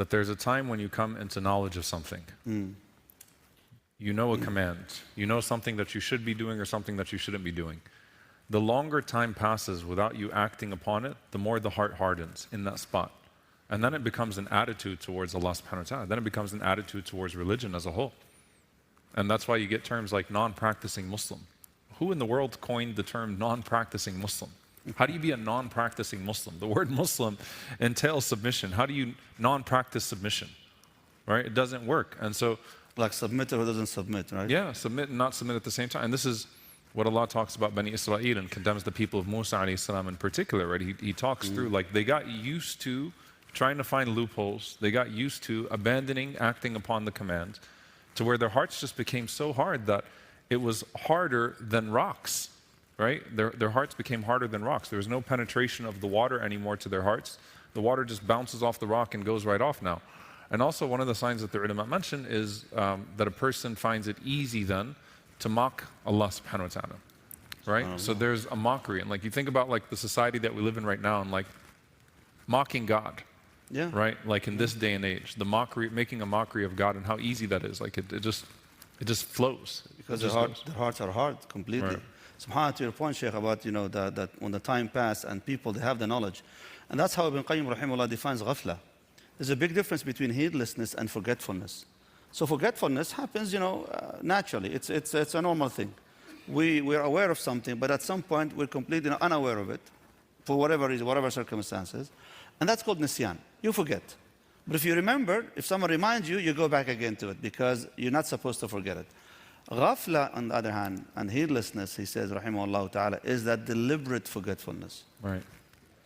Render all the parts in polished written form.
that there's a time when you come into knowledge of something. You know a command. You know something that you should be doing or something that you shouldn't be doing. The longer time passes without you acting upon it, the more the heart hardens in that spot. And then it becomes an attitude towards Allah subhanahu wa ta'ala. Then it becomes an attitude towards religion as a whole. And that's why you get terms like non-practicing Muslim. Who in the world coined the term non-practicing Muslim? How do you be a non-practicing Muslim? The word Muslim entails submission. How do you non-practice submission? Right? It doesn't work. And so, like submitter who doesn't submit, right? Yeah, submit and not submit at the same time. And this is what Allah talks about Bani Israel and condemns the people of Musa alayhi salam in particular, right? He talks through, like, they got used to trying to find loopholes. They got used to abandoning acting upon the command, to where their hearts just became so hard that it was harder than rocks, right? Their hearts became harder than rocks. There was no penetration of the water anymore to their hearts. The water just bounces off the rock and goes right off now. And also one of the signs that the ulama mention is that a person finds it easy then to mock Allah subhanahu wa ta'ala, right? So there's a mockery. And like you think about like the society that we live in right now and like mocking God, right? Like in this day and age, the mockery, making a mockery of God and how easy that is. Like it just flows. Because their hearts are hard completely. Right. SubhanAllah, to your point, Shaykh, about that when the time passed and people, they have the knowledge. And that's how Ibn Qayyim rahimahullah defines ghafla. There's a big difference between heedlessness and forgetfulness. So forgetfulness happens, naturally. It's a normal thing. We're aware of something, but at some point we're completely unaware of it for whatever reason, whatever circumstances. And that's called nisyan. You forget. But if you remember, if someone reminds you, you go back again to it because you're not supposed to forget it. Ghafla, on the other hand, and heedlessness, he says, rahimahullah ta'ala, is that deliberate forgetfulness. Right.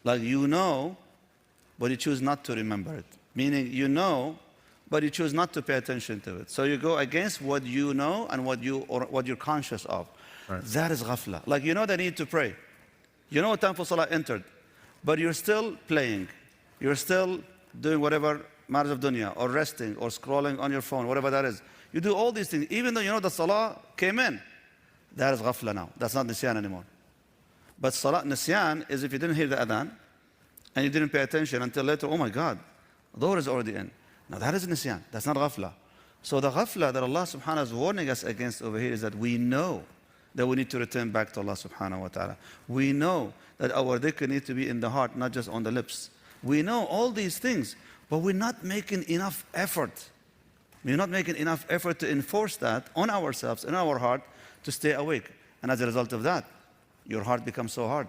Like but you choose not to remember it. Meaning but you choose not to pay attention to it. So you go against what you know and what you're conscious of. Right. That is ghafla. Like the need to pray. You know what time for salah entered, but you're still playing. You're still doing whatever matters of dunya, or resting, or scrolling on your phone, whatever that is. You do all these things, even though you know the salah came in. That is ghafla now. That's not nisyan anymore. But salah nisyan is if you didn't hear the adhan, and you didn't pay attention until later, oh my God, dhuhr is already in. Now that is nisyan. That's not ghafla. So the ghafla that Allah subhanahu wa ta'ala is warning us against over here is that we know that we need to return back to Allah subhanahu wa ta'ala. We know that our dhikr needs to be in the heart, not just on the lips. We know all these things, but we're not making enough effort. We're not making enough effort to enforce that on ourselves, in our heart, to stay awake. And as a result of that, your heart becomes so hard.